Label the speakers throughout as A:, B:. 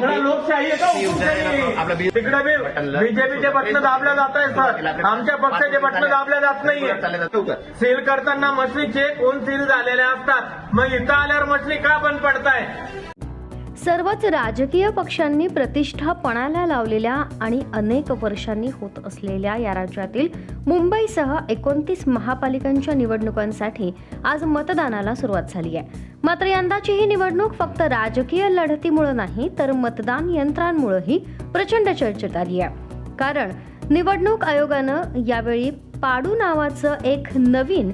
A: लोकशाही आहे का हुकुमशाही? तिकडे बीजेपीचे बटन दाबल्या जात आहे सर, आमच्या पक्षाचे बटन दाबल्या जात नाहीये. सील करताना मशीन चेक होऊन सील झालेल्या असतात, मग इथं आल्यावर मशीन का बंद पडताय?
B: सर्वच राजकीय पक्षांनी प्रतिष्ठा पणाला लावलेल्या आणि अनेक वर्षांनी होत असलेल्या या राज्यातील मुंबईसह 29 महापालिकांच्या निवडणुकांसाठी आज मतदानाला सुरुवात झाली आहे. मात्र यंदाची ही निवडणूक फक्त राजकीय लढतीमुळे नाही तर मतदान यंत्रांमुळेही प्रचंड चर्चेत आली आहे. कारण निवडणूक आयोगानं यावेळी पाडू नावाचं एक नवीन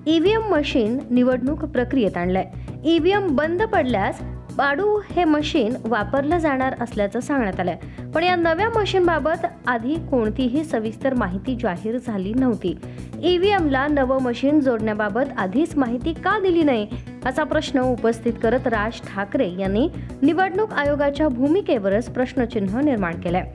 B: ईव्हीएम मशीन निवडणूक प्रक्रियेत आणलंय. ईव्हीएम बंद पडल्यास पाडू हे मशीन वापरलं जाणार असल्याचं सांगण्यात आलंय. पण या नव्या मशीनबाबत आधी कोणतीही सविस्तर माहिती जाहीर झाली नव्हती. ईव्हीएमला नवं मशीन जोडण्याबाबत आधीच माहिती का दिली नाही असा प्रश्न उपस्थित करत राज ठाकरे यांनी निवडणूक आयोगाच्या भूमिकेवरच प्रश्नचिन्ह निर्माण केलंय.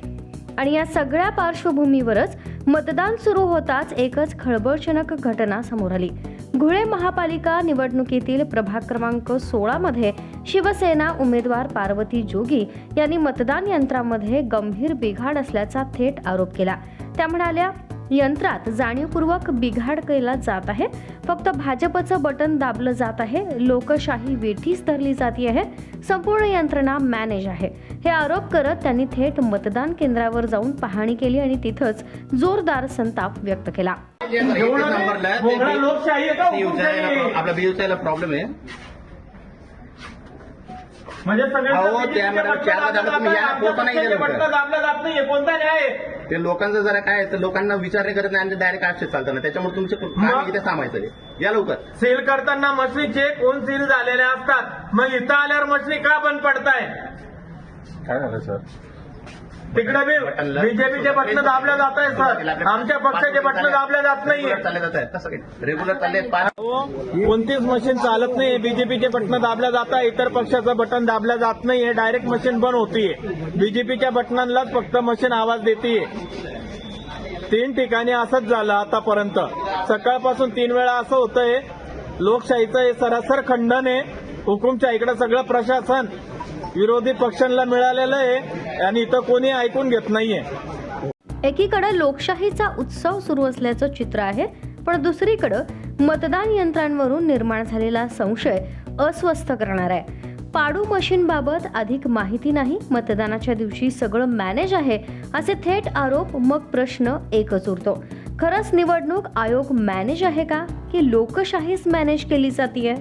B: आणि या सगळ्या पार्श्वभूमीवरच मतदान सुरू होताच एकच खळबळजनक घटना समोर आली. धुळे महापालिका निवडणुकीतील प्रभाग क्रमांक 16 मध्ये शिवसेना उमेदवार पार्वती जोगी यांनी मतदान यंत्रामध्ये गंभीर बिघाड असल्याचा थेट आरोप केला. त्या म्हणाल्या, यंत्रात जाणीवपूर्वक बिघाड केला जात आहे, फक्त भाजपचं बटन दाबलं जात आहे, लोकशाही वेठीस धरली जाते आहे, संपूर्ण यंत्रणा मॅनेज आहे. हे आरोप करत त्यांनी थेट मतदान केंद्रावर जाऊन पाहणी केली आणि तिथंच जोरदार संताप व्यक्त केला.
A: लोकशाही आहे का हुकुमशाही?
C: आपला बीयूसीला प्रॉब्लेम आहे
A: म्हणजे सगळे
C: कोणता
A: दाबलं जात नाहीये, कोणता न्याय?
C: ते लोकांचं जरा काय तर लोकांना विचार नाही करत नाही, डायरेक्ट आक्षेप चालतं ना, त्याच्यामुळे तुमचे काम इथे थांबायचं. या लवकर.
A: सील करताना मशीन चेक होऊन सील झालेल्या असतात, मग इथं आल्यावर मशीन का बंद पडताय?
C: काय झालं सर?
A: तिकडे बीजेपीचे बटन दाबल्या जात आहे सर, आमच्या पक्षाचे बटन दाबल्या जात नाहीये.
C: रेग्युलर चालले
A: 29 मशीन चालत नाहीये, बीजेपीचे बटन दाबल्या जात आहे, इतर पक्षाचं बटन दाबल्या जात नाहीये, डायरेक्ट मशीन बंद होतीये. बीजेपीच्या बटनांलाच फक्त मशीन आवाज देतीये. 3 ठिकाणी असंच झालं आतापर्यंत. सकाळपासून 3 वेळा असं होतंय. लोकशाहीचं हे सरासर खंडन आहे. हुकुमशाहीकडे सगळं प्रशासन विरोधी पक्षांना मिळालेलं आहे आणि इथं कोणी ऐकून घेत नाहीये.
B: एकीकडे लोकशाहीचा उत्सव सुरू असल्याचं चित्र आहे, पण दुसरीकडे मतदान यंत्रांवरून निर्माण झालेला संशय अस्वस्थ करणार आहे. पाडू मशीनबाबत अधिक माहिती नाही, मतदानाच्या दिवशी सगळं मॅनेज आहे असे थेट आरोप. मग प्रश्न एकच उरतो, खरंच निवडणूक आयोग मॅनेज आहे का की लोकशाहीच मॅनेज केली जातीये?